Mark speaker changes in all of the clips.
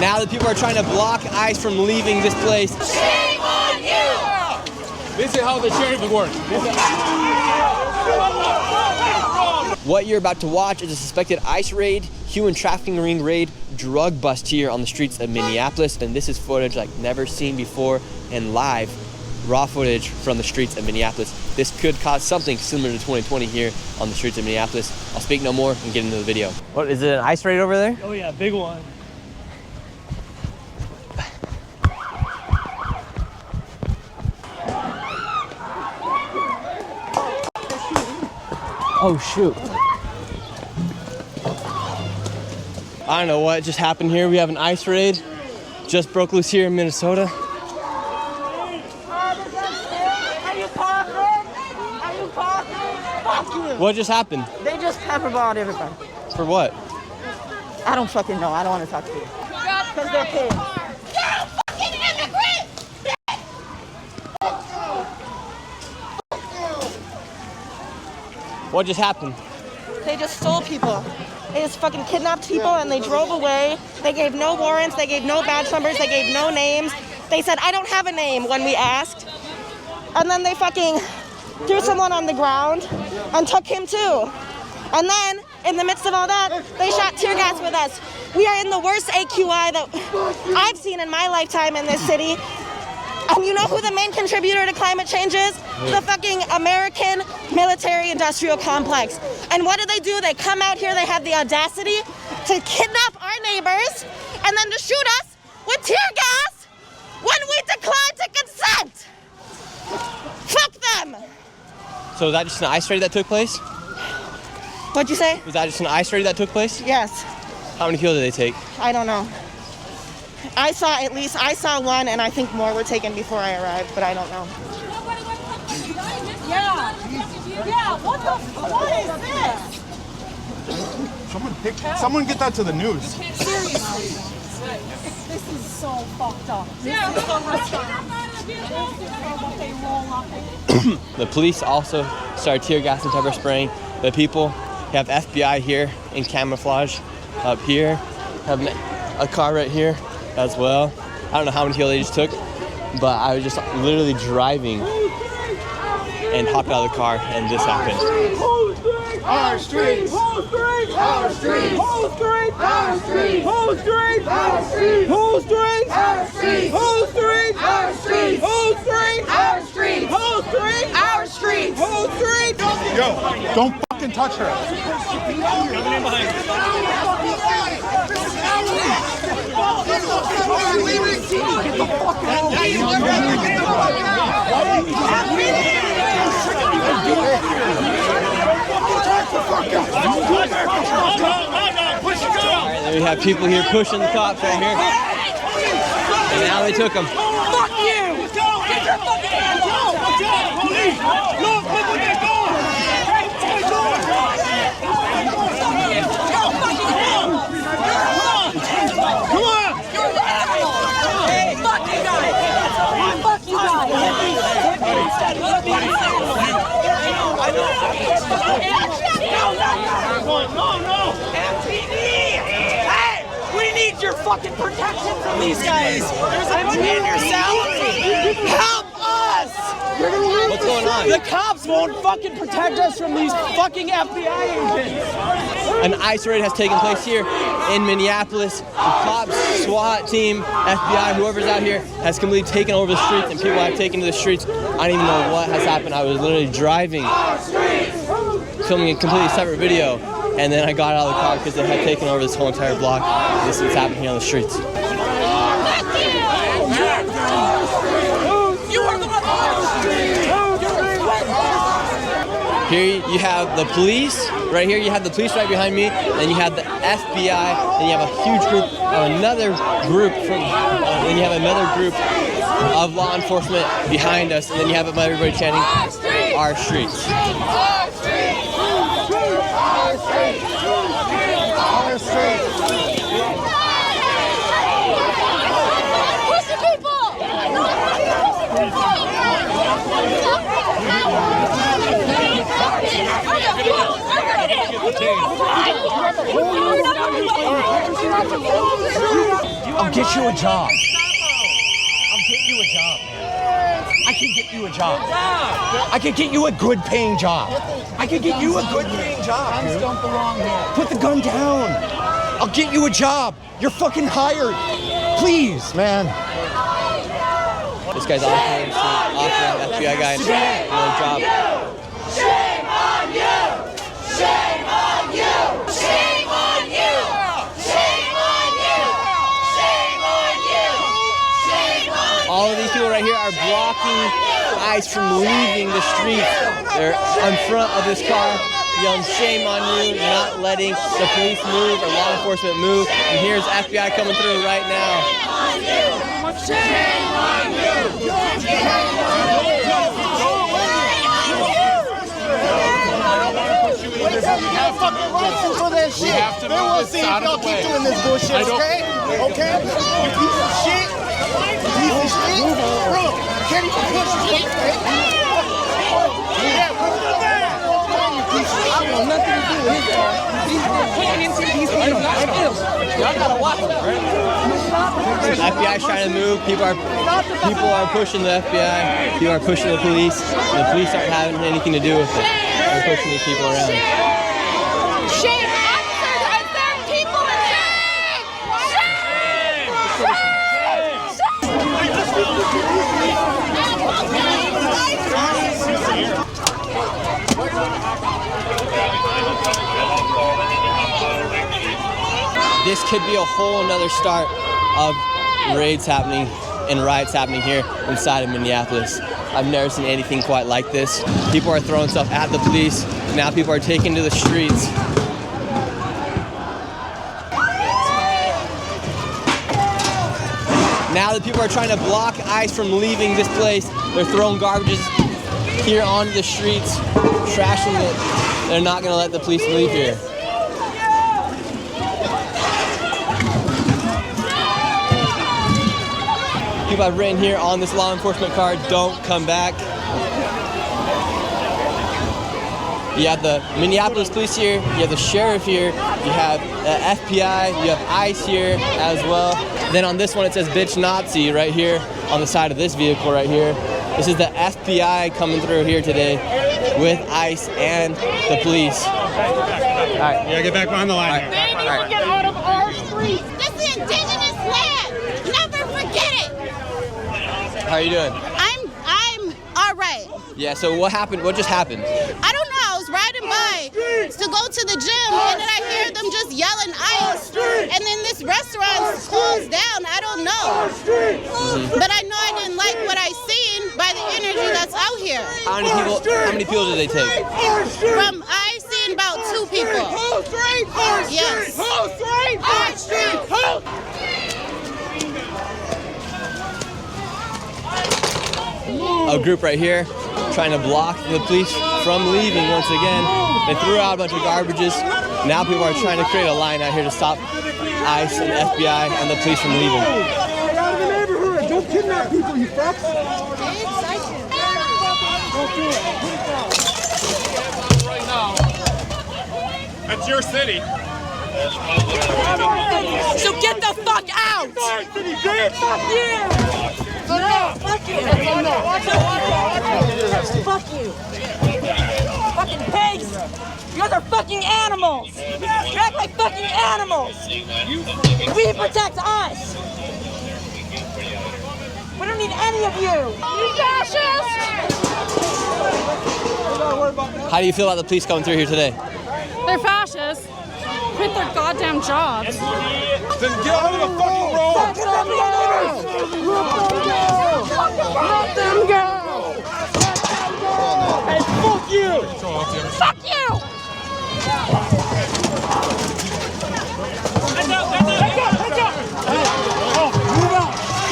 Speaker 1: Now that people are trying to block ICE from leaving this place.
Speaker 2: Shame on you!
Speaker 3: This is how the sheriff works.
Speaker 1: What you're about to watch is a suspected ICE raid, human trafficking ring raid, drug bust here on the streets of Minneapolis. And this is footage like never seen before and live, raw footage from the streets of Minneapolis. This could cause something similar to 2020 here on the streets of Minneapolis. I'll speak no more and get into the video. What, is it an ICE raid over there?
Speaker 4: Oh yeah, big one.
Speaker 1: Oh shoot. I don't know what just happened here. We have an ICE raid. Just broke loose here in Minnesota.
Speaker 2: Are you coughing? Are you coughing? Fuck you!
Speaker 1: What just happened?
Speaker 2: They just pepperballed everybody.
Speaker 1: For what?
Speaker 2: I don't fucking know. I don't want to talk to you. Because they're kids. You're a fucking immigrant!
Speaker 1: What just happened?
Speaker 2: They just stole people. They just fucking kidnapped people and they drove away. They gave no warrants, they gave no badge numbers, they gave no names. They said, I don't have a name when we asked. And then they fucking threw someone on the ground and took him too. And then, in the midst of all that, they shot tear gas with us. We are in the worst AQI that I've seen in my lifetime in this city. And you know who the main contributor to climate change is? The fucking American military-industrial complex. And what do? They come out here, they have the audacity to kidnap our neighbors and then to shoot us with tear gas when we decline to consent. Fuck them.
Speaker 1: So was that just an ICE raid that took place?
Speaker 2: What'd you say?
Speaker 1: Was that just an ICE raid that took place?
Speaker 2: Yes.
Speaker 1: How many people did they take?
Speaker 2: I don't know. I saw one, and I think more were taken before I arrived, but I don't know.
Speaker 5: Yeah. What is this?
Speaker 3: Someone get that to the news.
Speaker 5: Seriously. This is so fucked up. Yeah.
Speaker 1: The police also started tear gas and pepper spraying the people. You have FBI here in camouflage up here. Have a car right here as well. I don't know how many people they just took, but I was just literally driving and hopped out of the car and this happened.
Speaker 3: Our streets! Our streets! Our streets! Our streets! Our streets! Our streets! Our streets! Our streets! Our streets! Our streets! Our streets! Our streets! Our streets! Our streets! Our streets! Yo, don't fucking touch her.
Speaker 1: Alright, then we have people here pushing the cops right here. And now they took them.
Speaker 5: Fuck you! Get your fucking hands off! Police! Look what they're doing! Come on! Hey, fuck you guys! Fuck you guys! No! MTV! Hey! We need your fucking protection from these guys! There's a in your salary! Help us!
Speaker 1: What's going on?
Speaker 4: The cops won't fucking protect us from these fucking FBI agents.
Speaker 1: An ICE raid has taken place here in Minneapolis. The cops, SWAT team, FBI, whoever's out here has completely taken over the streets and people have taken to the streets. I don't even know what has happened. I was literally driving, filming a completely separate video, and then I got out of the car because they had taken over this whole entire block. This is what's happening here on the streets. Here you have the police, right here you have the police right behind me, and you have the FBI, and you have a huge group, another group of law enforcement behind us, and then you have everybody chanting, our streets. Our streets! Our streets! Our streets! Push the people!
Speaker 5: I'll get you a job. I'll get you a job, man. I can get you a job. I can get you a good paying job. I can get you a good paying job. Guns don't belong here. Put the gun down. I'll get you a job. You're fucking hired. Please, man.
Speaker 1: This guy's offering FBI guy a job.
Speaker 3: Shame on you! Shame on you! Shame on you! Shame on you! Shame on you! Shame on you!
Speaker 1: All of these people right here are blocking ICE from leaving the street. They're in front of this car, yelling shame on you, not letting the police move or law enforcement move. And here's FBI coming through right now.
Speaker 3: Shame on you!
Speaker 6: You got fucking listen for this shit. Then we'll see if y'all keep doing this bullshit, okay? Okay? You piece of shit. You piece of shit. Bro, you can't even push shit. Yeah, bro. You piece of shit. I want nothing to do with his car. Y'all gotta watch it, bro.
Speaker 1: FBI's trying to move. People are pushing the FBI. People are pushing the police. The police aren't having anything to do with it. They're pushing these people around.
Speaker 3: Shame! Officers, are there people in shame?
Speaker 1: This could be a whole nother start of raids happening and riots happening here inside of Minneapolis. I've never seen anything quite like this. People are throwing stuff at the police. Now people are taking to the streets. Now that people are trying to block ICE from leaving this place, they're throwing garbages here onto the streets, trashing it. They're not gonna let the police leave here. People have written here on this law enforcement card, don't come back. You have the Minneapolis police here, you have the sheriff here, you have the FBI, you have ICE here as well. Then on this one it says bitch Nazi right here on the side of this vehicle right here. This is the FBI coming through here today with ICE and the police. All right.
Speaker 7: Yeah, get back behind the line.
Speaker 3: They need to get out of our streets. This is indigenous land. Never forget it.
Speaker 1: How are you doing?
Speaker 8: I'm all right.
Speaker 1: Yeah, so what happened? What just happened?
Speaker 8: I don't know. I was riding by to go to the gym, and then I hear them just yelling ICE, and then this restaurant's closed down. I don't know. But I know I didn't like what I seen by the energy that's out here.
Speaker 1: How many people did they take?
Speaker 8: From I seen about 2 people. Yes.
Speaker 1: A group right here trying to block the police from leaving once again. They threw out a bunch of garbages. Now people are trying to create a line out here to stop ICE and FBI and the police from leaving.
Speaker 3: Stay out of the neighborhood. Don't kidnap people, you fucks. Don't do it. Put it down.
Speaker 7: Right now. That's your city.
Speaker 5: So get the fuck out!
Speaker 3: Fuck you!
Speaker 8: No, fuck you! Fuck you! Fucking pigs! You guys are fucking animals! You act like fucking animals! We protect us! We don't need any of you! You fascists!
Speaker 1: How do you feel about the police coming through here today?
Speaker 9: They're fascists. Quit their goddamn jobs.
Speaker 7: Then get out of the fucking road.
Speaker 3: Let them go! Hey, fuck you!
Speaker 9: Fuck you!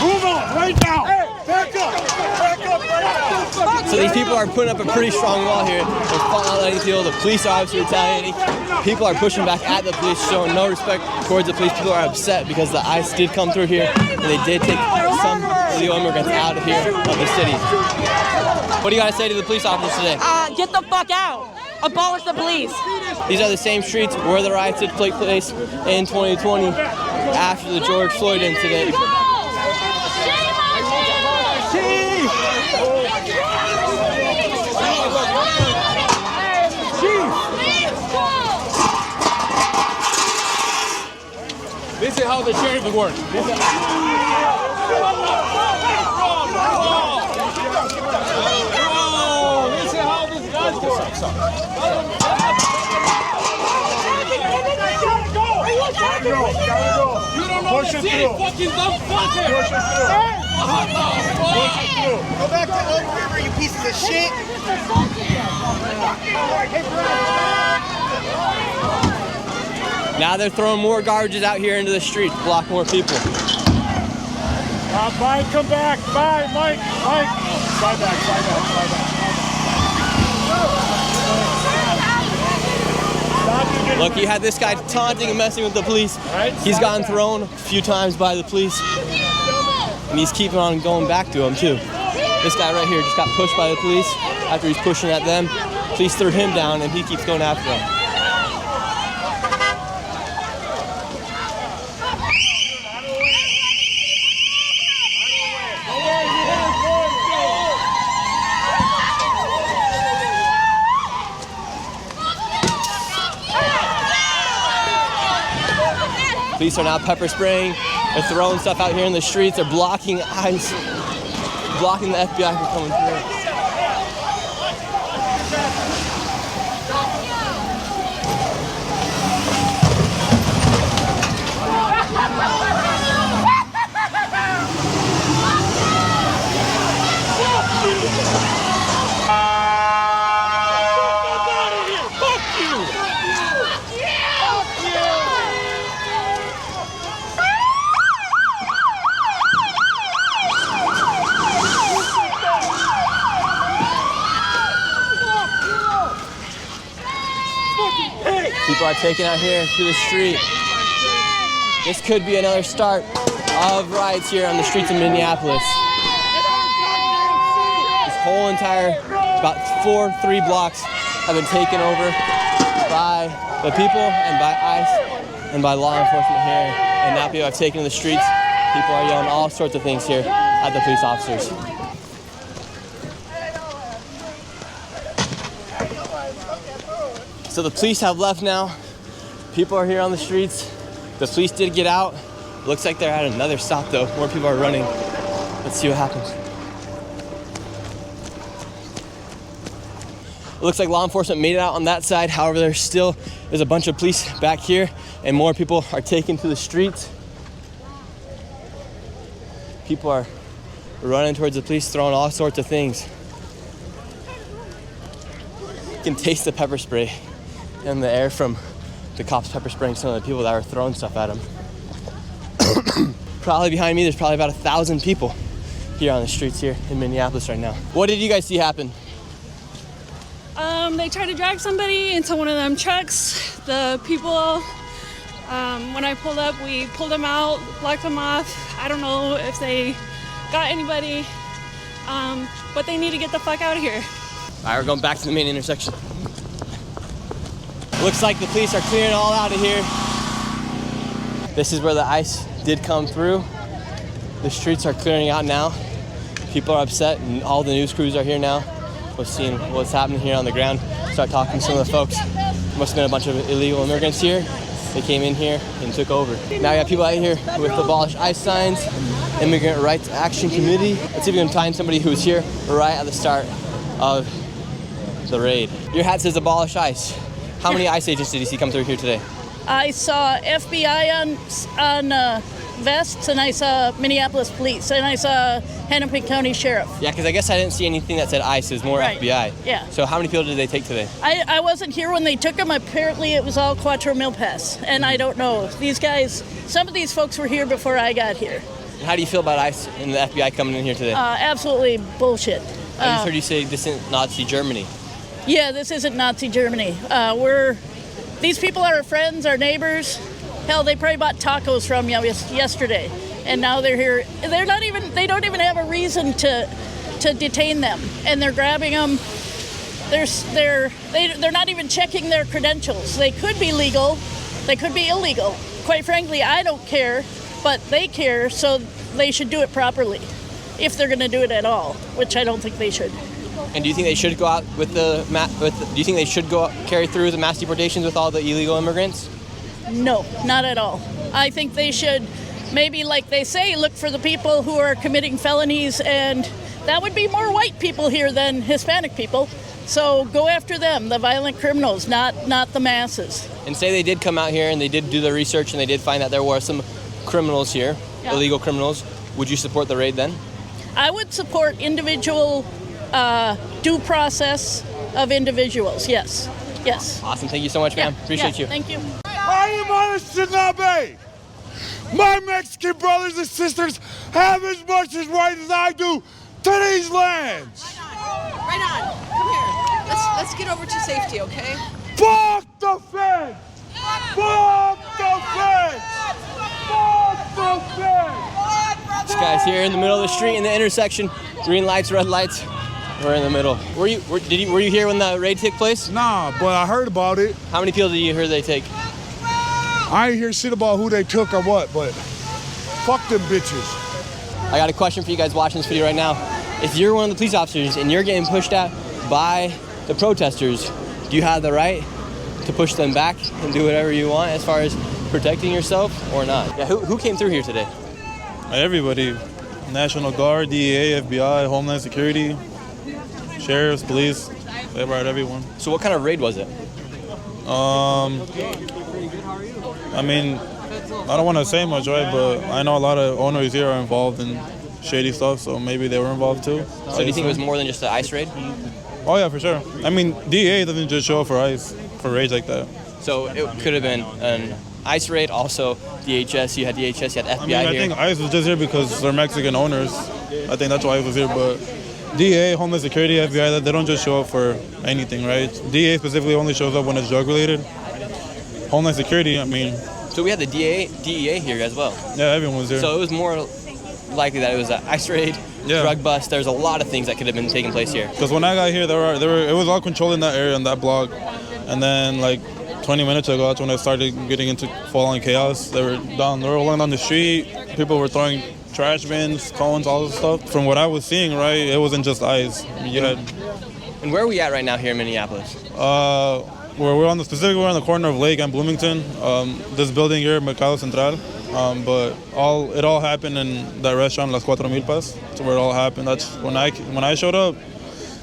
Speaker 3: Move on, right now! Hey, back up!
Speaker 1: So these people are putting up a pretty strong wall here. They're not letting people. The police are obviously retaliating. People are pushing back at the police, showing no respect towards the police. People are upset because the ICE did come through here and they did take some illegal immigrants out of here, of the city. What do you got to say to the police officers today?
Speaker 8: Get the fuck out! Abolish the police!
Speaker 1: These are the same streets where the riots did take place in 2020. after the George Floyd incident.
Speaker 7: This is how the sheriff works. This is how this does work. You don't know the city, fucking dumb fucker.
Speaker 6: Push it through. Go back to Oak River, you pieces of shit.
Speaker 1: Now they're throwing more garbage out here into the street to block more people.
Speaker 3: Mike, come back. Bye, Mike. Slide back.
Speaker 1: Look, you had this guy taunting and messing with the police. He's gotten thrown a few times by the police. And he's keeping on going back to him too. This guy right here just got pushed by the police. After he's pushing at them, police threw him down and he keeps going after them. Police are now pepper spraying. They're throwing stuff out here in the streets. They're blocking eyes, blocking the FBI from coming through. People are taken out here to the street. This could be another start of riots here on the streets of Minneapolis. This whole entire, about 3 blocks have been taken over by the people and by ICE and by law enforcement here. And now people have taken to the streets. People are yelling all sorts of things here at the police officers. So the police have left now. People are here on the streets. The police did get out. Looks like they're at another stop though. More people are running. Let's see what happens. It looks like law enforcement made it out on that side. However, there's a bunch of police back here and more people are taken to the streets. People are running towards the police, throwing all sorts of things. You can taste the pepper spray and the air from the cops pepper spraying some of the people that were throwing stuff at them. Probably behind me, there's probably about 1,000 people here on the streets here in Minneapolis right now. What did you guys see happen?
Speaker 9: They tried to drag somebody into one of them trucks. The people, when I pulled up, we pulled them out, blocked them off. I don't know if they got anybody, but they need to get the fuck out of here.
Speaker 1: All right, we're going back to the main intersection. Looks like the police are clearing all out of here. This is where the ICE did come through. The streets are clearing out now. People are upset and all the news crews are here now. We're seeing what's happening here on the ground. Start talking to some of the folks. There must have been a bunch of illegal immigrants here. They came in here and took over. Now we have people out here with Abolish ICE signs, Immigrant Rights Action Committee. Let's see if we can find somebody who was here right at the start of the raid. Your hat says Abolish ICE. How many ICE agents did you see come through here today?
Speaker 10: I saw FBI on vests, and I saw Minneapolis police, and I saw Hennepin County Sheriff.
Speaker 1: Yeah, because I guess I didn't see anything that said ICE. It was more
Speaker 10: Right.
Speaker 1: FBI.
Speaker 10: Yeah.
Speaker 1: So how many people did they take today?
Speaker 10: I wasn't here when they took them. Apparently it was all Cuatro Mil Pass, and I don't know. These guys, some of these folks were here before I got here.
Speaker 1: How do you feel about ICE and the FBI coming in here today?
Speaker 10: Absolutely bullshit.
Speaker 1: I just heard you say this isn't Nazi Germany.
Speaker 10: Yeah, this isn't Nazi Germany. These people are our friends, our neighbors. Hell, they probably bought tacos from you yesterday, and now they're here. They don't even have a reason to detain them, and they're grabbing them. They're not even checking their credentials. They could be legal, they could be illegal, quite frankly, I don't care, but they care, so they should do it properly, if they're going to do it at all, which I don't think they should.
Speaker 1: And do you think they should go out with do you think they should carry through the mass deportations with all the illegal immigrants?
Speaker 10: No, not at all. I think they should, maybe like they say, look for the people who are committing felonies, and that would be more white people here than Hispanic people. So go after them, the violent criminals, not the masses.
Speaker 1: And say they did come out here and they did do their research and they did find that there were some criminals here, illegal criminals. Would you support the raid then?
Speaker 10: I would support individual due process of individuals, yes. Yes.
Speaker 1: Awesome. Thank you so much, ma'am. Appreciate you.
Speaker 10: Thank you.
Speaker 3: I am on a Shinabe. My Mexican brothers and sisters have as much as right as I do to these lands.
Speaker 11: Right on. Come here. Let's get over to safety, okay?
Speaker 3: Fuck the feds! Fuck the feds! Fuck the feds!
Speaker 1: This guy's here in the middle of the street in the intersection. Green lights, red lights. We're in the middle. Were you here when the raid took place?
Speaker 3: Nah, but I heard about it.
Speaker 1: How many people did you hear they take?
Speaker 3: I ain't hear shit about who they took or what, but fuck them bitches.
Speaker 1: I got a question for you guys watching this video right now. If you're one of the police officers and you're getting pushed out by the protesters, do you have the right to push them back and do whatever you want as far as protecting yourself or not? Yeah, who came through here today?
Speaker 12: Everybody. National Guard, DEA, FBI, Homeland Security, sheriffs, police, they brought everyone.
Speaker 1: So what kind of raid was it?
Speaker 12: I mean, I don't want to say much, right? But I know a lot of owners here are involved in shady stuff, so maybe they were involved too.
Speaker 1: So do you think it was more than just an ICE raid?
Speaker 12: Oh yeah, for sure. I mean, DEA doesn't just show up for ICE, for raids like that.
Speaker 1: So it could have been an ICE raid, also DHS, you had DHS, you had FBI
Speaker 12: here. I think ICE was just here because they're Mexican owners. I think that's why ICE was here, but DEA, Homeland Security, FBI, they don't just show up for anything, right? DEA specifically only shows up when it's drug related. Homeland Security, I mean...
Speaker 1: So we had the DEA here as well.
Speaker 12: Yeah, everyone was there.
Speaker 1: So it was more likely that it was an ICE raid, drug bust. There's a lot of things that could have been taking place here.
Speaker 12: Because when I got here, it was all controlled in that area, in that block. And then, like, 20 minutes ago, that's when it started getting into full-on chaos. They were rolling down the street. People were throwing trash bins, cones, all this stuff. From what I was seeing, right, it wasn't just ICE. You had...
Speaker 1: And where are we at right now here in Minneapolis?
Speaker 12: We're on the corner of Lake and Bloomington. This building here, Mercado Central. But it all happened in that restaurant, Las Cuatro Milpas. That's where it all happened. That's when I showed up,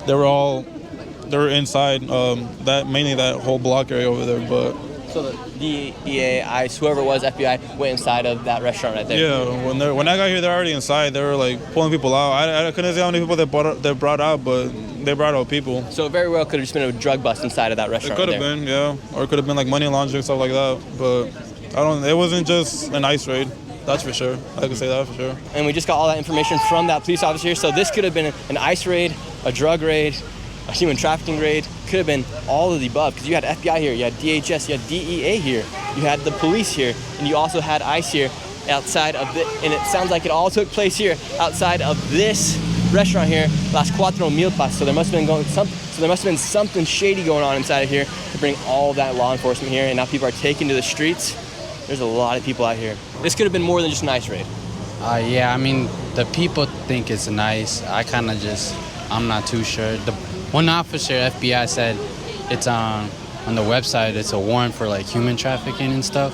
Speaker 12: they were inside mainly that whole block area over there. But
Speaker 1: so the DEA, ICE, whoever it was, FBI went inside of that restaurant right there.
Speaker 12: Yeah, when I got here, they're already inside. They were like pulling people out. I couldn't say how many people they brought out, but they brought out people.
Speaker 1: So it very well could have just been a drug bust inside of that restaurant.
Speaker 12: It could have been, yeah, or it could have been like money laundering, stuff like that. But it wasn't just an ICE raid. That's for sure. I can say that for sure.
Speaker 1: And we just got all that information from that police officer here. So this could have been an ICE raid, a drug raid, a human trafficking raid. Could have been all of the above, because you had FBI here, you had DHS, you had DEA here, you had the police here, and you also had ICE here outside of and it sounds like it all took place here outside of this restaurant here, Las Cuatro Milpas. So there must have been something shady going on inside of here to bring all that law enforcement here, and now people are taking to the streets. There's a lot of people out here. This could have been more than just an ICE raid.
Speaker 13: Yeah, I mean, the people think it's nice. I'm not too sure. The one officer, FBI, said it's on the website, it's a warrant for like human trafficking and stuff.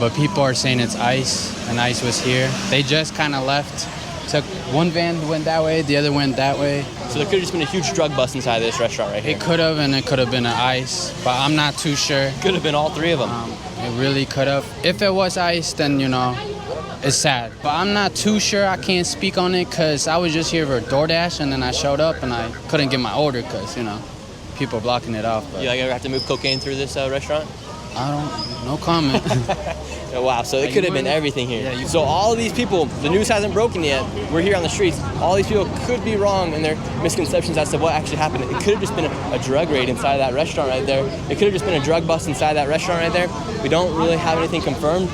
Speaker 13: But people are saying it's ICE, and ICE was here. They just kind of left. One van went that way, the other went that way.
Speaker 1: So there could have just been a huge drug bust inside of this restaurant right here.
Speaker 13: It could have, and it could have been an ICE, but I'm not too sure.
Speaker 1: Could have been all three of them.
Speaker 13: It really could have. If it was ICE, then, it's sad. But I'm not too sure. I can't speak on it because I was just here for DoorDash, and then I showed up, and I couldn't get my order because, people are blocking it off. But
Speaker 1: you ever have to move cocaine through this restaurant?
Speaker 13: No comment.
Speaker 1: Wow, so it could have been everything here. So all of these people, the news hasn't broken yet. We're here on the streets. All these people could be wrong in their misconceptions as to what actually happened. It could have just been a drug raid inside of that restaurant right there. It could have just been a drug bust inside that restaurant right there. We don't really have anything confirmed.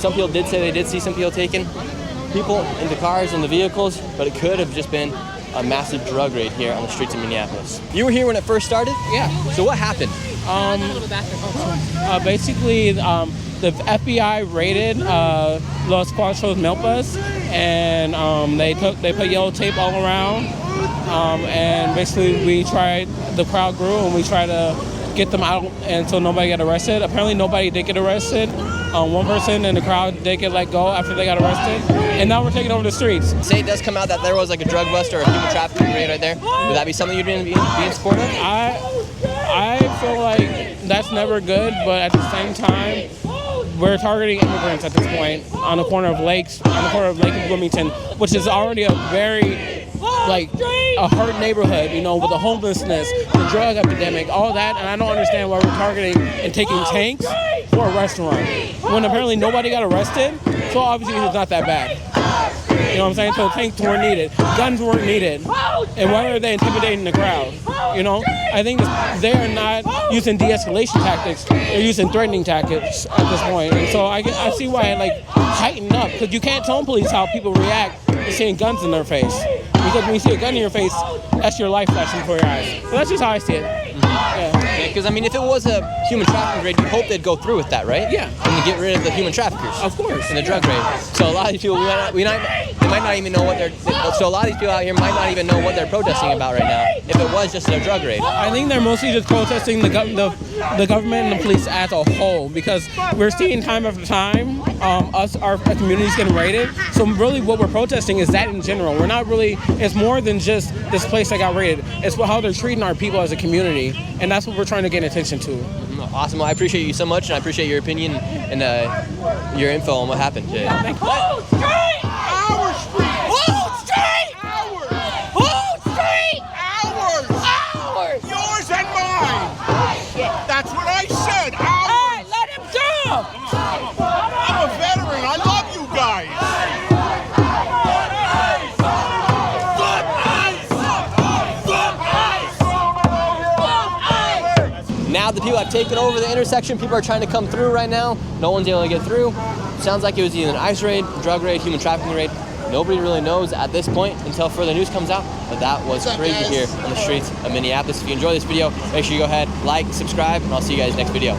Speaker 1: Some people did say they did see some people taking people into cars and the vehicles, but it could have just been a massive drug raid here on the streets of Minneapolis. You were here when it first started?
Speaker 14: Yeah.
Speaker 1: So what happened?
Speaker 14: Basically, the FBI raided Los Cuatros Milpas, and they put yellow tape all around, and basically the crowd grew, and we tried to get them out until nobody got arrested. Apparently nobody did get arrested. One person in the crowd did get let go after they got arrested, and now we're taking over the streets.
Speaker 1: Say it does come out that there was like a drug bust or a human trafficking raid right there. Would that be something you'd be in support of?
Speaker 14: I feel like that's never good, but at the same time, we're targeting immigrants at this point on the corner of Lake and Bloomington, which is already a very a hard neighborhood, you know, with the homelessness, the drug epidemic, all that, and I don't understand why we're targeting and taking tanks for a restaurant when apparently nobody got arrested, so obviously it's not that bad. You know what I'm saying? So tanks weren't needed, guns weren't needed, and why are they intimidating the crowd? You know, I think they're not using de-escalation tactics; they're using threatening tactics at this point. And so I see why it heightened up, because you can't tell police how people react to seeing guns in their face. Because when you see a gun in your face, that's your life flashing before your eyes. So that's just how I see it. Yeah.
Speaker 1: Because I mean, if it was a human trafficking raid, you'd hope they'd go through with that, right?
Speaker 14: Yeah.
Speaker 1: And to get rid of the human traffickers.
Speaker 14: Of course.
Speaker 1: And the drug raid. So a lot of these people, they might not even know what they're. So a lot of these people out here might not even know what they're protesting about right now. If it was just a drug raid.
Speaker 14: I think they're mostly just protesting the government and the police as a whole, because we're seeing time after time our communities getting raided. So really, what we're protesting is that in general. We're not really. It's more than just this place that got raided. It's how they're treating our people as a community, and that's what we're trying to get attention to.
Speaker 1: Awesome. Well, I appreciate you so much, and I appreciate your opinion and your info on what happened today.
Speaker 3: Our street! Whole street! Ours! Whole street! Ours! Ours! Yours and mine! That's what I said! Ours! Hey, let him go! I'm a veteran. I love you guys!
Speaker 1: Now the people have taken over the intersection. People are trying to come through right now. No one's able to get through. Sounds like it was either an ICE raid, drug raid, human trafficking raid. Nobody really knows at this point until further news comes out. But that was crazy here on the streets of Minneapolis. If you enjoyed this video, make sure you go ahead, like, subscribe, and I'll see you guys next video.